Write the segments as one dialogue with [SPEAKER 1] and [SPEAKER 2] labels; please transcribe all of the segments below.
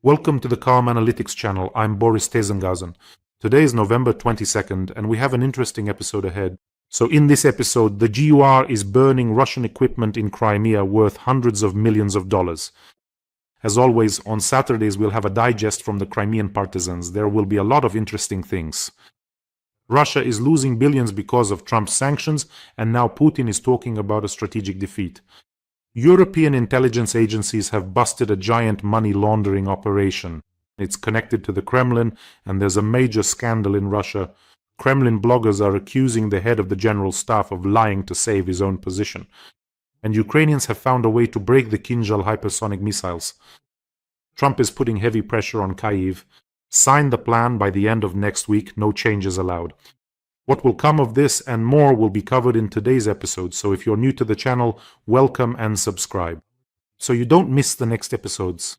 [SPEAKER 1] Welcome to the Calm Analytics channel. I'm Boris Tizengauzen. Today is November 22nd, and we have an interesting episode ahead. So in this episode, the GUR is burning Russian equipment in Crimea worth hundreds of millions of dollars. As always, on Saturdays we'll have a digest from the Crimean partisans. There will be a lot of interesting things. Russia is losing billions because of Trump's sanctions, and now Putin is talking about a strategic defeat. European intelligence agencies have busted a giant money laundering operation. It's connected to the Kremlin, and there's a major scandal in Russia. Kremlin bloggers are accusing the head of the general staff of lying to save his own position. And Ukrainians have found a way to break the Kinzhal hypersonic missiles. Trump is putting heavy pressure on Kyiv. Sign the plan by the end of next week, no changes allowed. What will come of this and more will be covered in today's episode, so if you're new to the channel, welcome and subscribe, so you don't miss the next episodes.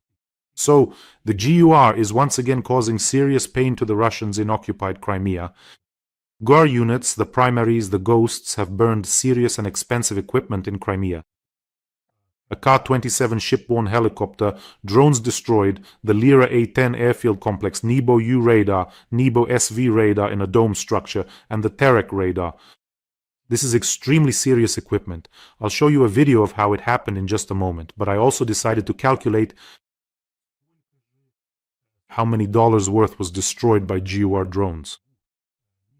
[SPEAKER 1] So, the GUR is once again causing serious pain to the Russians in occupied Crimea. GUR units, the primaries, the ghosts, have burned serious and expensive equipment in Crimea. A Ka-27 shipborne helicopter, drones destroyed, the Lira A-10 airfield complex, Nebo-U radar, Nebo-SV radar in a dome structure, and the Terek radar. This is extremely serious equipment. I'll show you a video of how it happened in just a moment, but I also decided to calculate how many dollars worth was destroyed by GUR drones.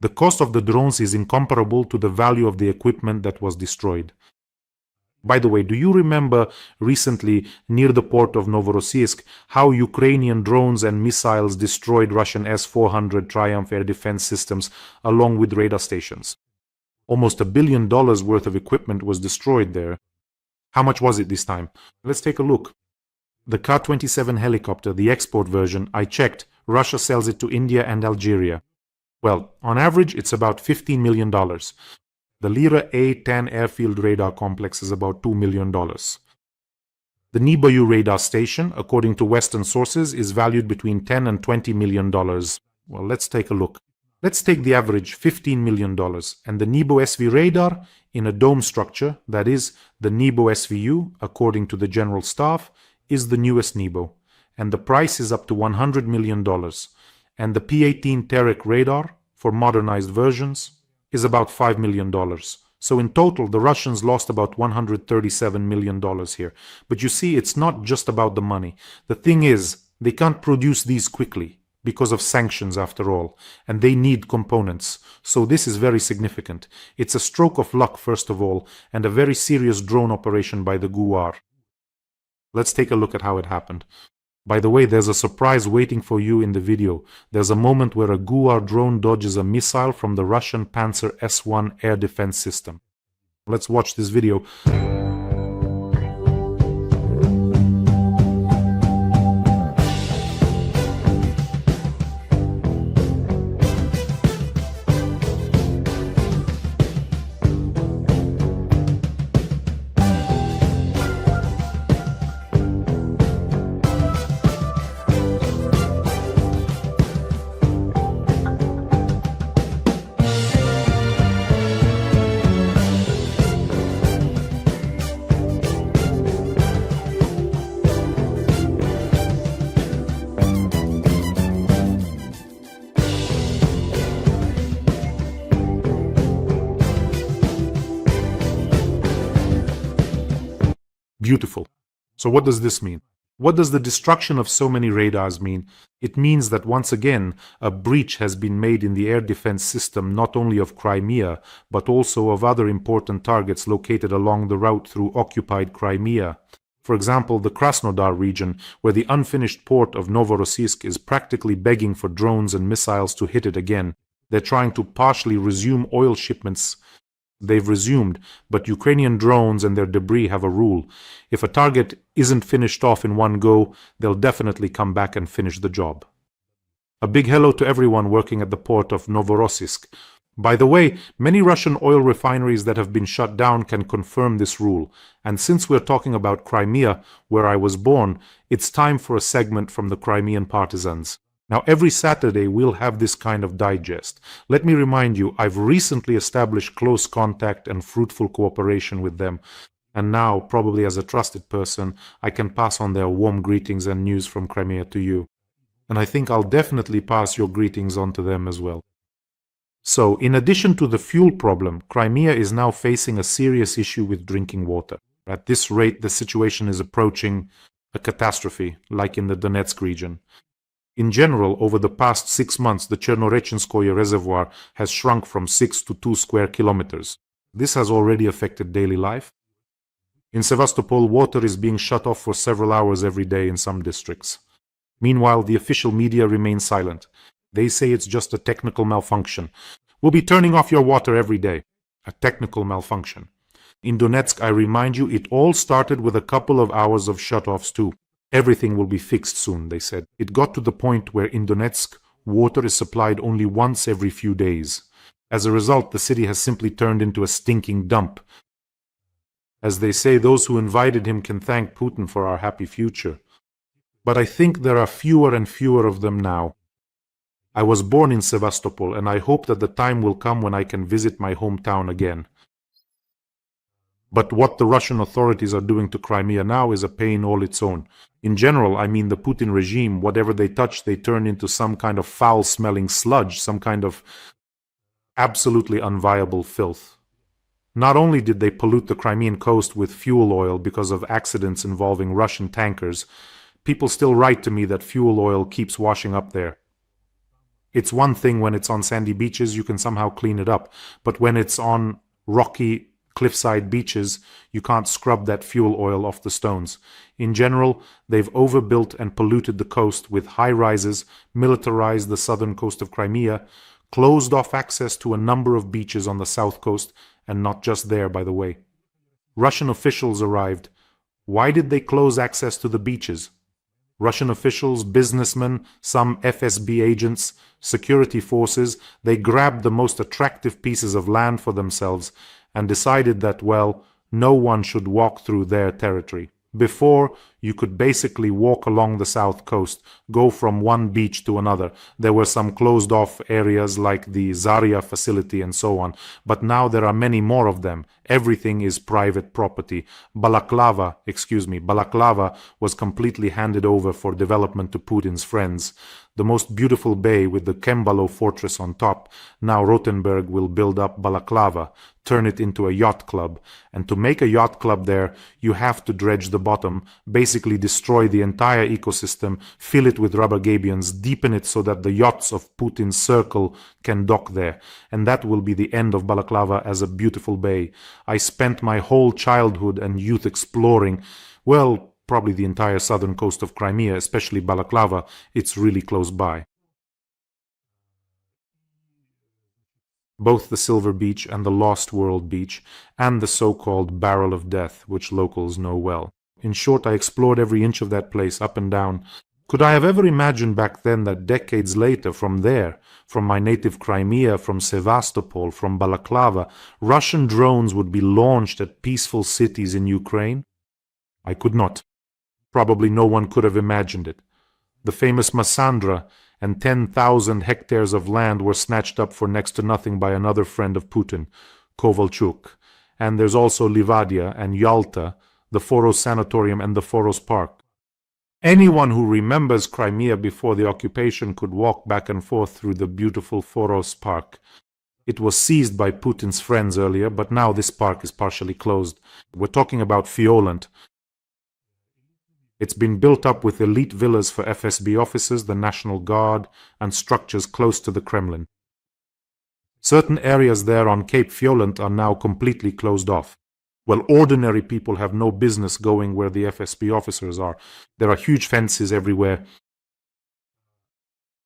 [SPEAKER 1] The cost of the drones is incomparable to the value of the equipment that was destroyed. By the way, do you remember recently near the port of Novorossiysk how Ukrainian drones and missiles destroyed Russian S-400 Triumph air defense systems along with radar stations? Almost $1 billion worth of equipment was destroyed there. How much was it this time? Let's take a look. The Ka-27 helicopter, the export version, I checked, Russia sells it to India and Algeria. Well, on average, it's about $15 million. The Lira A-10 airfield radar complex is about $2 million. The Nebo-U radar station, according to Western sources, is valued between $10 and $20 million. Well, let's take a look. Let's take the average, $15 million, and the Nebo-SV radar in a dome structure, that is, the Nebo-SVU, according to the General Staff, is the newest Nebo, and the price is up to $100 million. And the P-18 Terek radar, for modernized versions, is about $5 million. So in total, the Russians lost about $137 million here. But you see, it's not just about the money. The thing is, they can't produce these quickly because of sanctions after all, and they need components. So this is very significant. It's a stroke of luck, first of all, and a very serious drone operation by the GUR. Let's take a look at how it happened. By the way, there's a surprise waiting for you in the video. There's a moment where a GUR drone dodges a missile from the Russian Panzer S-1 air defense system. Let's watch this video. Beautiful. So what does this mean? What does the destruction of so many radars mean? It means that once again, a breach has been made in the air defense system not only of Crimea, but also of other important targets located along the route through occupied Crimea. For example, the Krasnodar region, where the unfinished port of Novorossiysk is practically begging for drones and missiles to hit it again. They're trying to partially resume oil shipments. They've resumed, but Ukrainian drones and their debris have a rule. If a target isn't finished off in one go, they'll definitely come back and finish the job. A big hello to everyone working at the port of Novorossiysk. By the way, many Russian oil refineries that have been shut down can confirm this rule. And since we're talking about Crimea, where I was born, it's time for a segment from the Crimean partisans. Now, every Saturday we'll have this kind of digest. Let me remind you, I've recently established close contact and fruitful cooperation with them. And now, probably as a trusted person, I can pass on their warm greetings and news from Crimea to you. And I think I'll definitely pass your greetings on to them as well. So, in addition to the fuel problem, Crimea is now facing a serious issue with drinking water. At this rate, the situation is approaching a catastrophe, like in the Donetsk region. In general, over the past 6 months, the Chernorechinskoye reservoir has shrunk from 6 to 2 square kilometers. This has already affected daily life. In Sevastopol, water is being shut off for several hours every day in some districts. Meanwhile, the official media remain silent. They say it's just a technical malfunction. We'll be turning off your water every day. A technical malfunction. In Donetsk, I remind you, it all started with a couple of hours of shutoffs too. Everything will be fixed soon, they said. It got to the point where in Donetsk, water is supplied only once every few days. As a result, the city has simply turned into a stinking dump. As they say, those who invited him can thank Putin for our happy future. But I think there are fewer and fewer of them now. I was born in Sevastopol, and I hope that the time will come when I can visit my hometown again. But what the Russian authorities are doing to Crimea now is a pain all its own. In general, I mean the Putin regime, whatever they touch, they turn into some kind of foul-smelling sludge, some kind of absolutely unviable filth. Not only did they pollute the Crimean coast with fuel oil because of accidents involving Russian tankers, people still write to me that fuel oil keeps washing up there. It's one thing when it's on sandy beaches, you can somehow clean it up. But when it's on rocky cliffside beaches, you can't scrub that fuel oil off the stones. In general, they've overbuilt and polluted the coast with high rises, militarized the southern coast of Crimea, closed off access to a number of beaches on the south coast, and not just there, by the way. Russian officials arrived. Why did they close access to the beaches? Russian officials, businessmen, some FSB agents, security forces, they grabbed the most attractive pieces of land for themselves and decided that, well, no one should walk through their territory. Before, you could basically walk along the south coast, go from one beach to another. There were some closed off areas like the Zarya facility and so on, but now there are many more of them. Everything is private property. Balaklava was completely handed over for development to Putin's friends. The most beautiful bay with the Kembalo fortress on top. Now Rothenburg will build up Balaklava, turn it into a yacht club. And to make a yacht club there, you have to dredge the bottom, basically destroy the entire ecosystem, fill it with rubber gabions, deepen it so that the yachts of Putin's circle can dock there. And that will be the end of Balaklava as a beautiful bay. I spent my whole childhood and youth exploring, well, probably the entire southern coast of Crimea, especially Balaklava. It's really close by. Both the Silver Beach and the Lost World Beach, and the so-called Barrel of Death, which locals know well. In short, I explored every inch of that place, up and down. Could I have ever imagined back then that decades later, from there, from my native Crimea, from Sevastopol, from Balaklava, Russian drones would be launched at peaceful cities in Ukraine? I could not. Probably no one could have imagined it. The famous Massandra and 10,000 hectares of land were snatched up for next to nothing by another friend of Putin, Kovalchuk. And there's also Livadia and Yalta, the Foros Sanatorium and the Foros Park. Anyone who remembers Crimea before the occupation could walk back and forth through the beautiful Foros Park. It was seized by Putin's friends earlier, but now this park is partially closed. We're talking about Fiolant. It's been built up with elite villas for FSB officers, the National Guard, and structures close to the Kremlin. Certain areas there on Cape Fiolant are now completely closed off. Well, ordinary people have no business going where the FSB officers are. There are huge fences everywhere.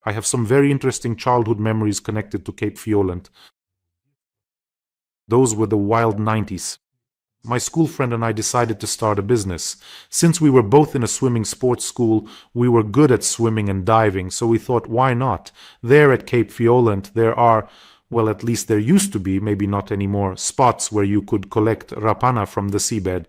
[SPEAKER 1] I have some very interesting childhood memories connected to Cape Fiolant. Those were the wild 90s. My school friend and I decided to start a business. Since we were both in a swimming sports school, we were good at swimming and diving, so we thought, why not? There at Cape Fiolant, there are, well, at least there used to be, maybe not anymore, spots where you could collect rapana from the seabed.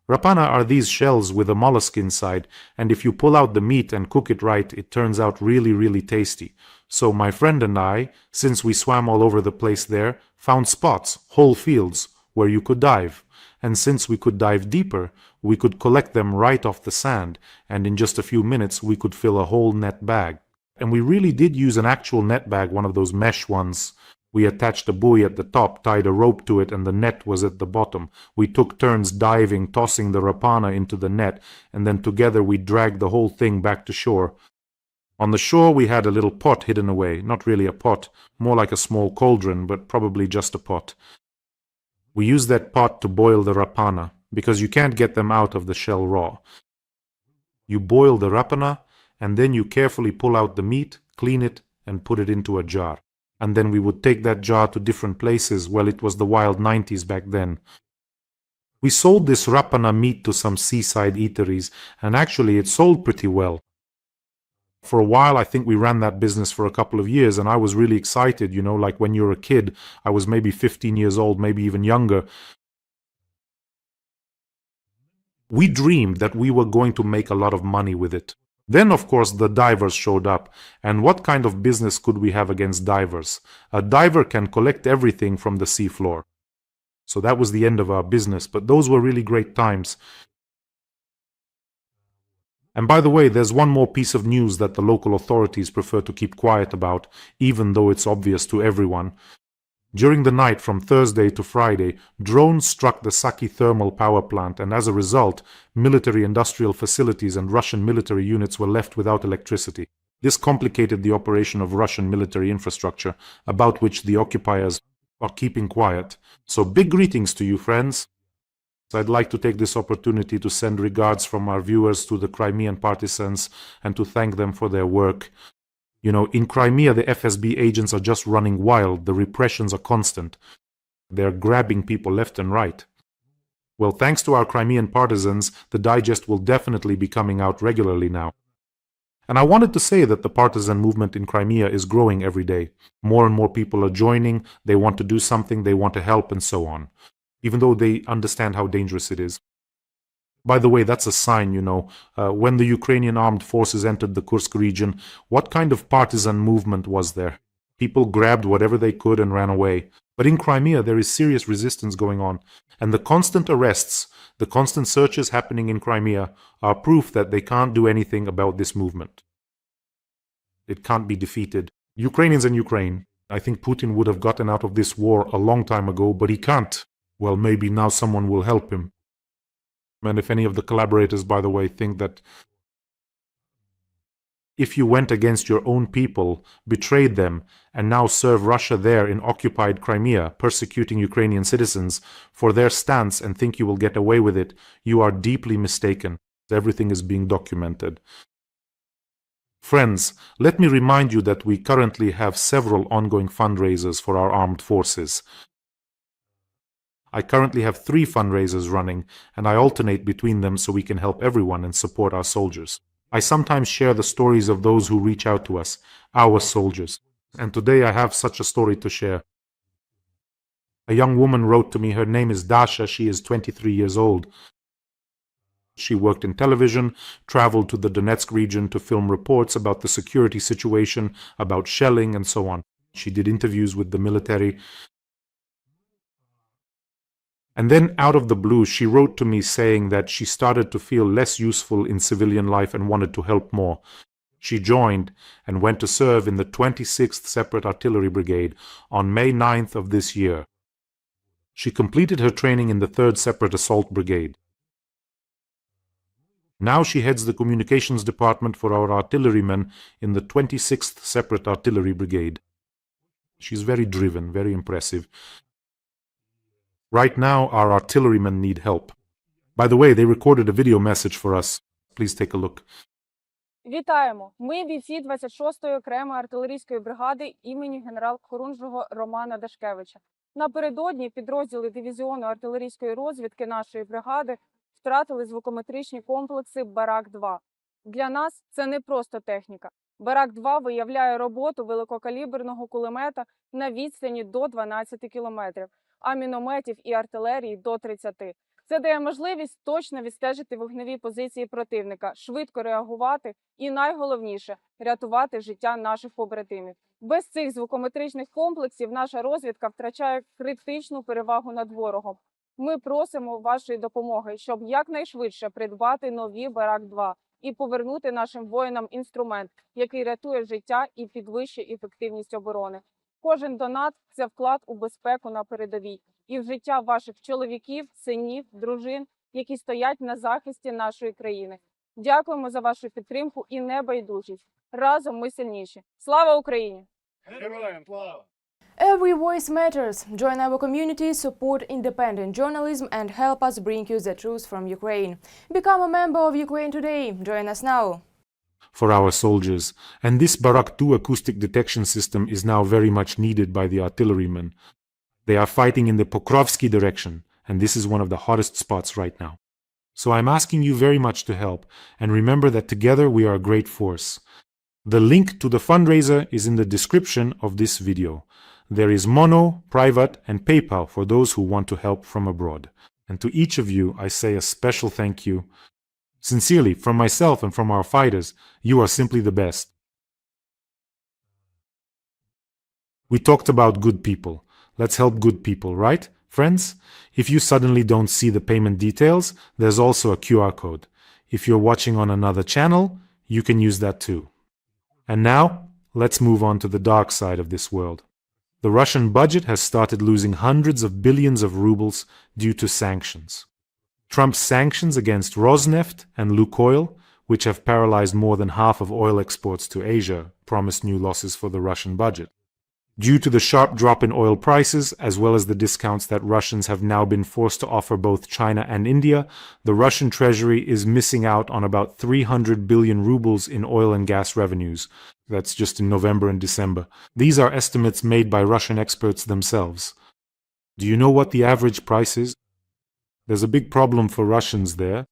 [SPEAKER 1] Rapana are these shells with a mollusk inside, and if you pull out the meat and cook it right, it turns out really, really tasty. So my friend and I, since we swam all over the place there, found spots, whole fields, where you could dive. And since we could dive deeper, we could collect them right off the sand, and in just a few minutes we could fill a whole net bag. And we really did use an actual net bag, one of those mesh ones. We attached a buoy at the top, tied a rope to it, and the net was at the bottom. We took turns diving, tossing the rapana into the net, and then together we dragged the whole thing back to shore. On the shore we had a little pot hidden away, not really a pot, more like a small cauldron, but probably just a pot. We used that pot to boil the rapana, because you can't get them out of the shell raw. You boil the rapana, and then you carefully pull out the meat, clean it, and put it into a jar. And then we would take that jar to different places. Well, it was the wild 90s back then. We sold this rapana meat to some seaside eateries, and actually it sold pretty well. For a while, I think we ran that business for a couple of years, and I was really excited, like when you're a kid. I was maybe 15 years old, maybe even younger. We dreamed that we were going to make a lot of money with it. Then, of course, the divers showed up. And what kind of business could we have against divers? A diver can collect everything from the seafloor. So that was the end of our business, but those were really great times. And by the way, there's one more piece of news that the local authorities prefer to keep quiet about, even though it's obvious to everyone. During the night from Thursday to Friday, drones struck the Saki thermal power plant, and as a result, military-industrial facilities and Russian military units were left without electricity. This complicated the operation of Russian military infrastructure, about which the occupiers are keeping quiet. So big greetings to you, friends. I'd like to take this opportunity to send regards from our viewers to the Crimean partisans and to thank them for their work. In Crimea, the FSB agents are just running wild. The repressions are constant. They're grabbing people left and right. Well, thanks to our Crimean partisans, the digest will definitely be coming out regularly now. And I wanted to say that the partisan movement in Crimea is growing every day. More and more people are joining. They want to do something. They want to help and so on, even though they understand how dangerous it is. By the way, that's a sign, when the Ukrainian armed forces entered the Kursk region, what kind of partisan movement was there? People grabbed whatever they could and ran away. But in Crimea, there is serious resistance going on. And the constant arrests, the constant searches happening in Crimea are proof that they can't do anything about this movement. It can't be defeated. Ukrainians and Ukraine. I think Putin would have gotten out of this war a long time ago, but he can't. Well, maybe now someone will help him. And if any of the collaborators, by the way, think that if you went against your own people, betrayed them, and now serve Russia there in occupied Crimea, persecuting Ukrainian citizens for their stance and think you will get away with it, you are deeply mistaken. Everything is being documented. Friends, let me remind you that we currently have several ongoing fundraisers for our armed forces. I currently have 3 fundraisers running, and I alternate between them so we can help everyone and support our soldiers. I sometimes share the stories of those who reach out to us, our soldiers. And today I have such a story to share. A young woman wrote to me. Her name is Dasha. She is 23 years old. She worked in television, traveled to the Donetsk region to film reports about the security situation, about shelling, and so on. She did interviews with the military. And then, out of the blue, she wrote to me saying that she started to feel less useful in civilian life and wanted to help more. She joined and went to serve in the 26th Separate Artillery Brigade on May 9th of this year. She completed her training in the 3rd Separate Assault Brigade. Now she heads the communications department for our artillerymen in the 26th Separate Artillery Brigade. She's very driven, very impressive. Right now, our artillerymen need help. By the way, they recorded a video message for us. Please take a look.
[SPEAKER 2] Вітаємо! Ми бійці 26-ї окремої артилерійської бригади імені генерал-хорунжого Романа Дашкевича. Напередодні підрозділи дивізіону артилерійської розвідки нашої бригади втратили звукометричні комплекси «Барак-2». Для нас це не просто техніка. «Барак-2» виявляє роботу великокаліберного кулемета на відстані до 12 кілометрів, а мінометів і артилерії до 30. Це дає можливість точно відстежити вогневі позиції противника, швидко реагувати і, найголовніше, рятувати життя наших побратимів. Без цих звукометричних комплексів наша розвідка втрачає критичну перевагу над ворогом. Ми просимо вашої допомоги, щоб якнайшвидше придбати нові Барак-2 і повернути нашим воїнам інструмент, який рятує життя і підвищує ефективність оборони. Кожен донат – це вклад у безпеку на передовій і в життя ваших чоловіків, синів, дружин, які стоять на захисті нашої країни. Дякуємо за вашу підтримку і небайдужість. Разом ми сильніші. Слава Україні!
[SPEAKER 3] Героям слава!
[SPEAKER 4] Every voice matters. Join our community, support independent journalism and help us bring you the truth from Ukraine. Become a member of Ukraine today. Join us now.
[SPEAKER 1] For our soldiers, and this Barak 2 acoustic detection system is now very much needed by the artillerymen. They are fighting in the Pokrovsky direction, and this is one of the hottest spots right now. So I'm asking you very much to help, and remember that together we are a great force. The link to the fundraiser is in the description of this video. There is Mono, Private, and PayPal for those who want to help from abroad. And to each of you, I say a special thank you. Sincerely, from myself and from our fighters, you are simply the best. We talked about good people. Let's help good people, right, friends? If you suddenly don't see the payment details, there's also a QR code. If you're watching on another channel, you can use that too. And now, let's move on to the dark side of this world. The Russian budget has started losing hundreds of billions of rubles due to sanctions. Trump's sanctions against Rosneft and Lukoil, which have paralyzed more than half of oil exports to Asia, promise new losses for the Russian budget. Due to the sharp drop in oil prices, as well as the discounts that Russians have now been forced to offer both China and India, the Russian treasury is missing out on about 300 billion rubles in oil and gas revenues. That's just in November and December. These are estimates made by Russian experts themselves. Do you know what the average price is? There's a big problem for Russians there.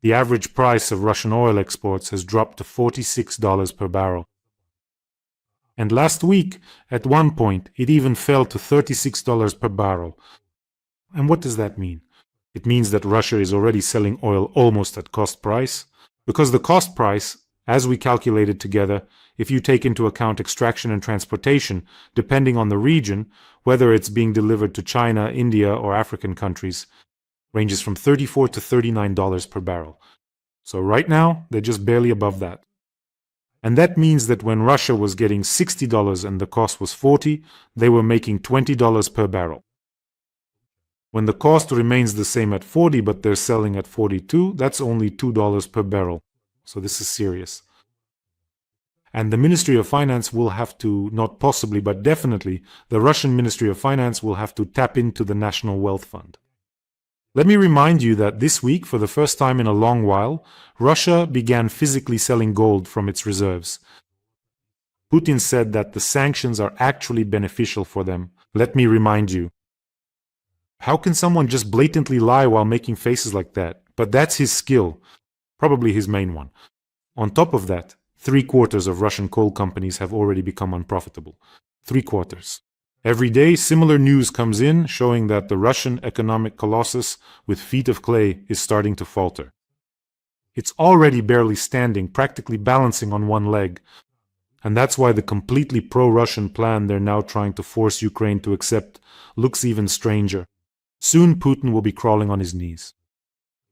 [SPEAKER 1] The average price of Russian oil exports has dropped to $46 per barrel. And last week, at one point, it even fell to $36 per barrel. And what does that mean? It means that Russia is already selling oil almost at cost price. Because the cost price, as we calculated together, if you take into account extraction and transportation, depending on the region, whether it's being delivered to China, India, or African countries, ranges from $34 to $39 per barrel. So right now, they're just barely above that. And that means that when Russia was getting $60 and the cost was $40, they were making $20 per barrel. When the cost remains the same at $40 but they're selling at $42, that's only $2 per barrel. So this is serious. And the Ministry of Finance will have to, not possibly but definitely, the Russian Ministry of Finance will have to tap into the National Wealth Fund. Let me remind you that this week, for the first time in a long while, Russia began physically selling gold from its reserves. Putin said that the sanctions are actually beneficial for them. Let me remind you. How can someone just blatantly lie while making faces like that? But that's his skill, probably his main one. On top of that, 3/4 of Russian coal companies have already become unprofitable. 3/4. Every day, similar news comes in showing that the Russian economic colossus with feet of clay is starting to falter. It's already barely standing, practically balancing on one leg. And that's why the completely pro-Russian plan they're now trying to force Ukraine to accept looks even stranger. Soon Putin will be crawling on his knees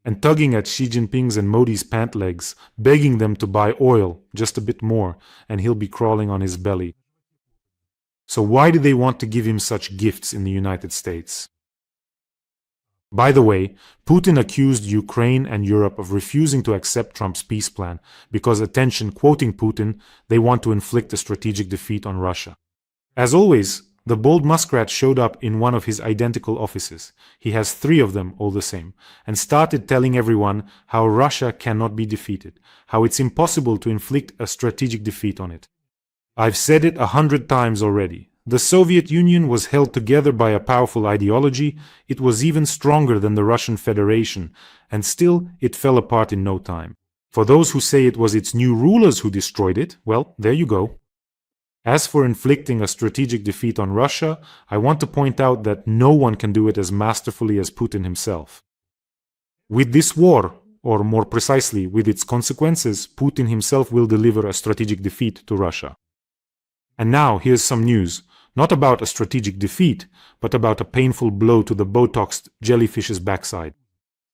[SPEAKER 1] and tugging at Xi Jinping's and Modi's pant legs, begging them to buy oil, just a bit more, and he'll be crawling on his belly. So why do they want to give him such gifts in the United States? By the way, Putin accused Ukraine and Europe of refusing to accept Trump's peace plan because, attention, quoting Putin, they want to inflict a strategic defeat on Russia. As always, the bold muskrat showed up in one of his identical offices. He has 3 of them, all the same, and started telling everyone how Russia cannot be defeated, how it's impossible to inflict a strategic defeat on it. I've said it 100 times already. The Soviet Union was held together by a powerful ideology. It was even stronger than the Russian Federation, and still it fell apart in no time. For those who say it was its new rulers who destroyed it, well, there you go. As for inflicting a strategic defeat on Russia, I want to point out that no one can do it as masterfully as Putin himself. With this war, or more precisely, with its consequences, Putin himself will deliver a strategic defeat to Russia. And now, here's some news. Not about a strategic defeat, but about a painful blow to the Botoxed jellyfish's backside.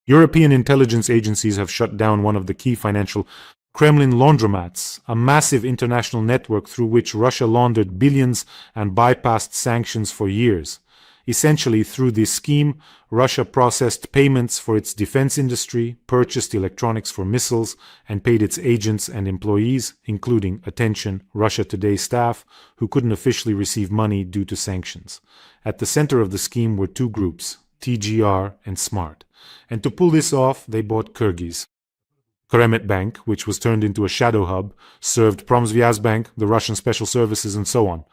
[SPEAKER 1] European intelligence agencies have shut down one of the key financial Kremlin laundromats, a massive international network through which Russia laundered billions and bypassed sanctions for years. Essentially, through this scheme, Russia processed payments for its defense industry, purchased electronics for missiles, and paid its agents and employees, including, attention, Russia Today staff, who couldn't officially receive money due to sanctions. At the center of the scheme were two groups, TGR and SMART. And to pull this off, they bought Kyrgyz. Kremet Bank, which was turned into a shadow hub, served Promsvyazbank, the Russian special services, and so on.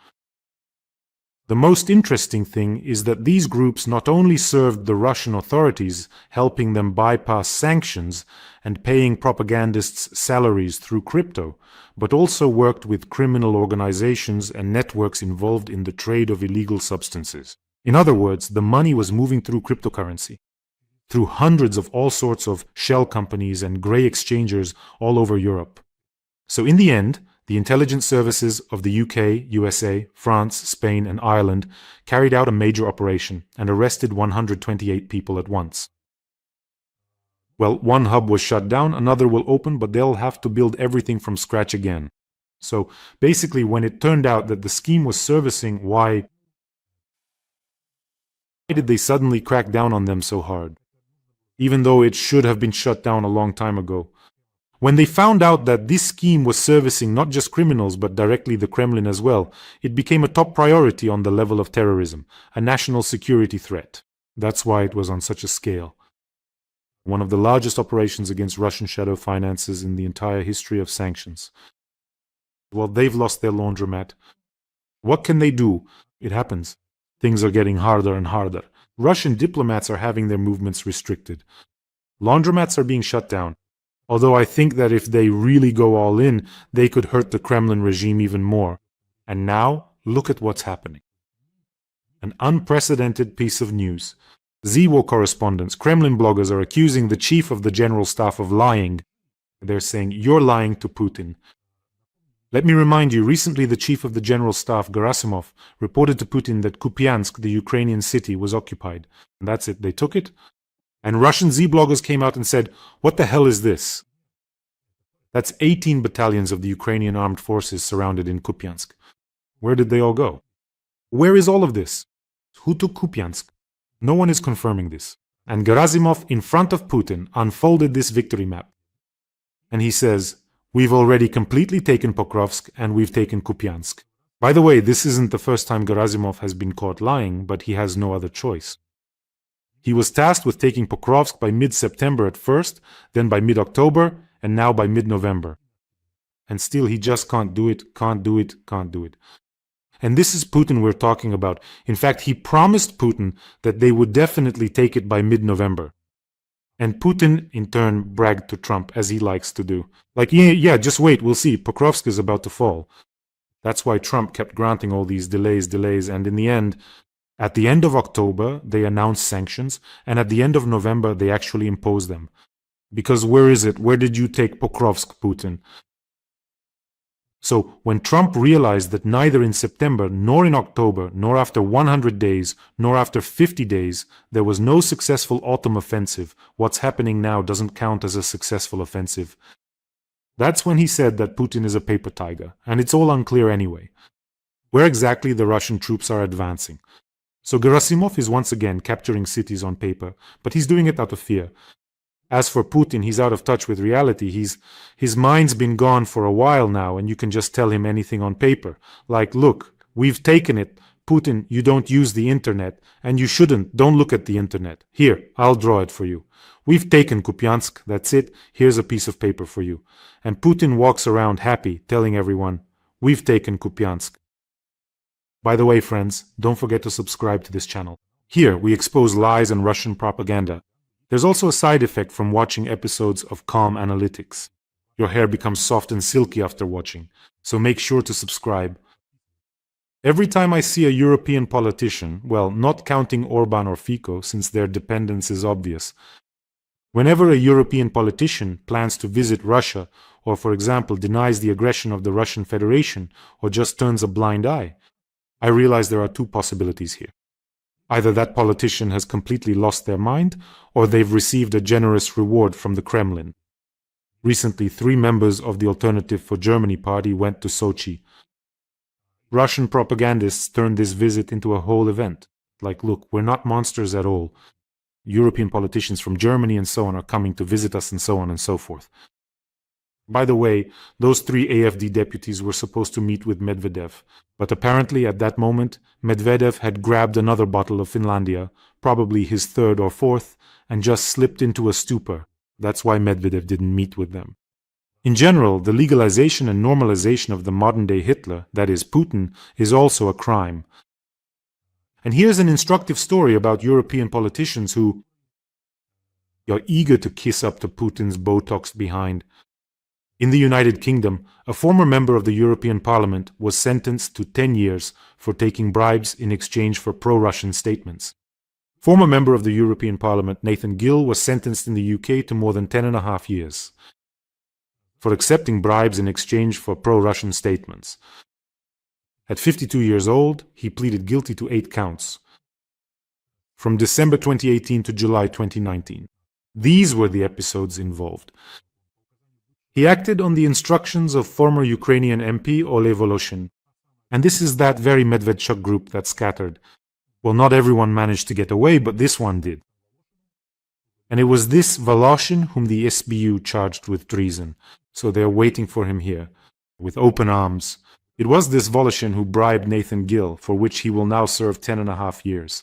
[SPEAKER 1] The most interesting thing is that these groups not only served the Russian authorities, helping them bypass sanctions and paying propagandists salaries through crypto, but also worked with criminal organizations and networks involved in the trade of illegal substances. In other words, the money was moving through cryptocurrency, through hundreds of all sorts of shell companies and grey exchangers all over Europe. So in the end, the intelligence services of the UK, USA, France, Spain, and Ireland carried out a major operation and arrested 128 people at once. Well, one hub was shut down, another will open, but they'll have to build everything from scratch again. So basically, when it turned out that the scheme was servicing, why did they suddenly crack down on them so hard? Even though it should have been shut down a long time ago. When they found out that this scheme was servicing not just criminals but directly the Kremlin as well, it became a top priority on the level of terrorism, a national security threat. That's why it was on such a scale. One of the largest operations against Russian shadow finances in the entire history of sanctions. Well, they've lost their laundromat. What can they do? It happens. Things are getting harder and harder. Russian diplomats are having their movements restricted. Laundromats are being shut down. Although I think that if they really go all in, they could hurt the Kremlin regime even more. And now, look at what's happening. An unprecedented piece of news. ZWO correspondents, Kremlin bloggers are accusing the chief of the general staff of lying. They're saying, you're lying to Putin. Let me remind you, recently the chief of the general staff, Gerasimov, reported to Putin that Kupiansk, the Ukrainian city, was occupied. And that's it, they took it. And Russian Z-bloggers came out and said, what the hell is this? That's 18 battalions of the Ukrainian armed forces surrounded in Kupiansk. Where did they all go? Where is all of this? Who took Kupiansk? No one is confirming this. And Gerasimov, in front of Putin, unfolded this victory map. And he says, we've already completely taken Pokrovsk and we've taken Kupiansk. By the way, this isn't the first time Gerasimov has been caught lying, but he has no other choice. He was tasked with taking Pokrovsk by mid-September at first, then by mid-October, and now by mid-November. And still he just can't do it, can't do it, can't do it. And this is Putin we're talking about. In fact, he promised Putin that they would definitely take it by mid-November. And Putin, in turn, bragged to Trump, as he likes to do. Like, yeah, just wait, we'll see, Pokrovsk is about to fall. That's why Trump kept granting all these delays, and in the end, at the end of October, they announced sanctions, and at the end of November, they actually imposed them. Because where is it? Where did you take Pokrovsk, Putin? So, when Trump realized that neither in September, nor in October, nor after 100 days, nor after 50 days, there was no successful autumn offensive, what's happening now doesn't count as a successful offensive. That's when he said that Putin is a paper tiger, and it's all unclear anyway. Where exactly the Russian troops are advancing. So Gerasimov is once again capturing cities on paper, but he's doing it out of fear. As for Putin, he's out of touch with reality. His mind's been gone for a while now, and you can just tell him anything on paper. Like, look, we've taken it. Putin, you don't use the internet, and you shouldn't. Don't look at the internet. Here, I'll draw it for you. We've taken Kupiansk, that's it. Here's a piece of paper for you. And Putin walks around happy, telling everyone, we've taken Kupiansk. By the way, friends, don't forget to subscribe to this channel. Here, we expose lies and Russian propaganda. There's also a side effect from watching episodes of Calm Analytics. Your hair becomes soft and silky after watching, so make sure to subscribe. Every time I see a European politician, well, not counting Orban or Fico, since their dependence is obvious, whenever a European politician plans to visit Russia, or for example denies the aggression of the Russian Federation, or just turns a blind eye, I realize there are two possibilities here. Either that politician has completely lost their mind, or they've received a generous reward from the Kremlin. Recently, 3 members of the Alternative for Germany party went to Sochi. Russian propagandists turned this visit into a whole event. Like, look, we're not monsters at all. European politicians from Germany and so on are coming to visit us and so on and so forth. By the way, those 3 AfD deputies were supposed to meet with Medvedev, but apparently at that moment, Medvedev had grabbed another bottle of Finlandia, probably his 3rd or 4th, and just slipped into a stupor. That's why Medvedev didn't meet with them. In general, the legalization and normalization of the modern-day Hitler, that is Putin, is also a crime. And here's an instructive story about European politicians who are eager to kiss up to Putin's Botoxed behind. In the United Kingdom, a former member of the European Parliament was sentenced to 10 years for taking bribes in exchange for pro-Russian statements. Former member of the European Parliament Nathan Gill was sentenced in the UK to more than 10.5 years for accepting bribes in exchange for pro-Russian statements. At 52 years old, he pleaded guilty to 8 counts from December 2018 to July 2019. These were the episodes involved. He acted on the instructions of former Ukrainian MP Oleh Voloshin. And this is that very Medvedchuk group that scattered. Well, not everyone managed to get away, but this one did. And it was this Voloshin whom the SBU charged with treason. So they're waiting for him here, with open arms. It was this Voloshin who bribed Nathan Gill, for which he will now serve 10.5 years.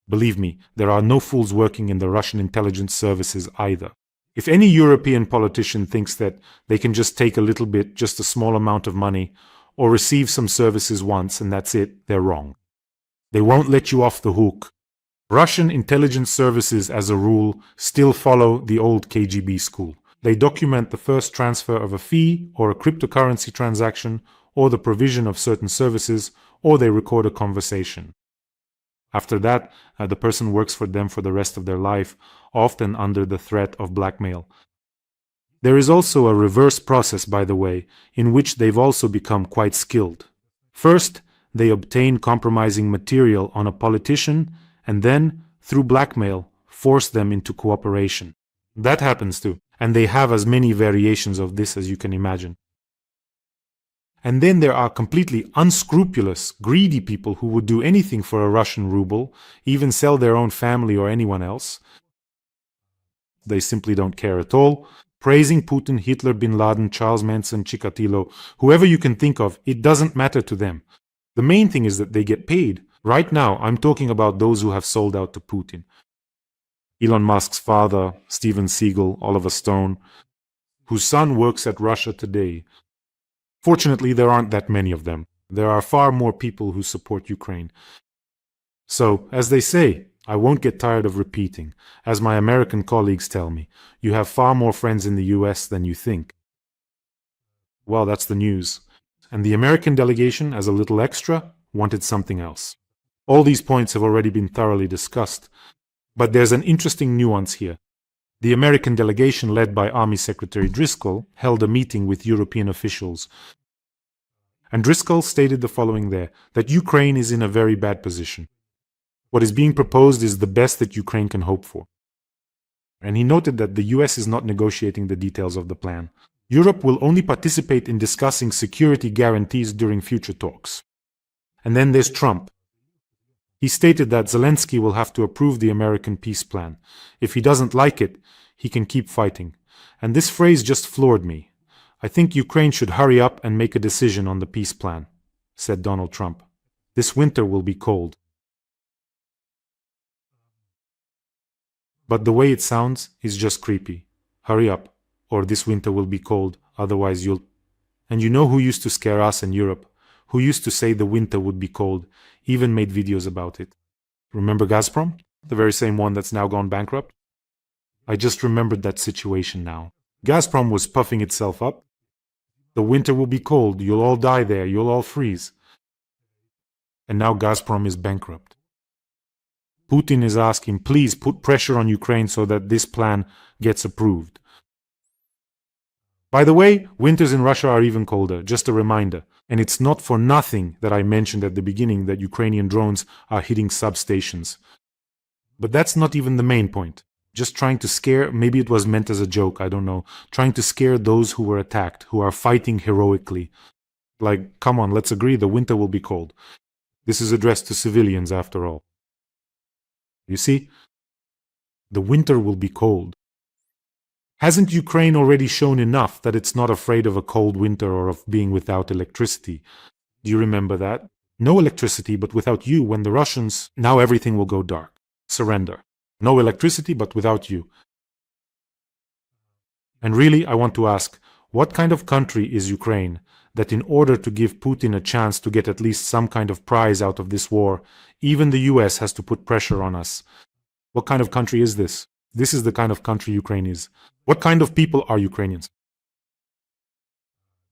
[SPEAKER 1] Believe me, there are no fools working in the Russian intelligence services either. If any European politician thinks that they can just take a little bit, just a small amount of money, or receive some services once and that's it, they're wrong. They won't let you off the hook. Russian intelligence services, as a rule, still follow the old KGB school. They document the first transfer of a fee or a cryptocurrency transaction or the provision of certain services, or they record a conversation. After that, the person works for them for the rest of their life, often under the threat of blackmail. There is also a reverse process, by the way, in which they've also become quite skilled. First, they obtain compromising material on a politician, and then, through blackmail, force them into cooperation. That happens too, and they have as many variations of this as you can imagine. And then there are completely unscrupulous, greedy people who would do anything for a Russian ruble, even sell their own family or anyone else. They simply don't care at all. Praising Putin, Hitler, Bin Laden, Charles Manson, Chikatilo, whoever you can think of, it doesn't matter to them. The main thing is that they get paid. Right now, I'm talking about those who have sold out to Putin. Elon Musk's father, Steven Seagal, Oliver Stone, whose son works at Russia Today. Fortunately, there aren't that many of them. There are far more people who support Ukraine. So, as they say, I won't get tired of repeating. As my American colleagues tell me, you have far more friends in the US than you think. Well, that's the news. And the American delegation, as a little extra, wanted something else. All these points have already been thoroughly discussed. But there's an interesting nuance here. The American delegation, led by Army Secretary Driscoll, held a meeting with European officials. And Driscoll stated the following there, that Ukraine is in a very bad position. What is being proposed is the best that Ukraine can hope for. And he noted that the US is not negotiating the details of the plan. Europe will only participate in discussing security guarantees during future talks. And then there's Trump. He stated that Zelensky will have to approve the American peace plan. If he doesn't like it, he can keep fighting. And this phrase just floored me. I think Ukraine should hurry up and make a decision on the peace plan, said Donald Trump. This winter will be cold. But the way it sounds is just creepy. Hurry up, or this winter will be cold, otherwise you'll... And you know who used to scare us in Europe? Who used to say the winter would be cold, even made videos about it. Remember Gazprom? The very same one that's now gone bankrupt? I just remembered that situation now. Gazprom was puffing itself up. The winter will be cold, you'll all die there, you'll all freeze. And now Gazprom is bankrupt. Putin is asking, please put pressure on Ukraine so that this plan gets approved. By the way, winters in Russia are even colder, just a reminder. And it's not for nothing that I mentioned at the beginning that Ukrainian drones are hitting substations. But that's not even the main point. Just trying to scare, maybe it was meant as a joke, I don't know, trying to scare those who were attacked, who are fighting heroically. Like, come on, let's agree the winter will be cold. This is addressed to civilians after all. You see? The winter will be cold. Hasn't Ukraine already shown enough that it's not afraid of a cold winter or of being without electricity? Do you remember that? No electricity, but without you, when the Russians... Now everything will go dark. Surrender. No electricity, but without you. And really, I want to ask, what kind of country is Ukraine that in order to give Putin a chance to get at least some kind of prize out of this war, even the US has to put pressure on us? What kind of country is this? This is the kind of country Ukraine is. What kind of people are Ukrainians?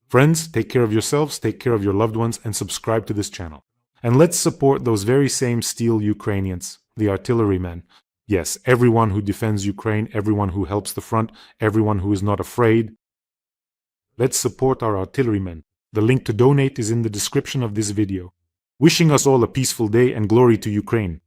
[SPEAKER 1] Friends, take care of yourselves, take care of your loved ones, and subscribe to this channel. And let's support those very same steel Ukrainians, the artillerymen. Yes, everyone who defends Ukraine, everyone who helps the front, everyone who is not afraid. Let's support our artillerymen. The link to donate is in the description of this video. Wishing us all a peaceful day and glory to Ukraine.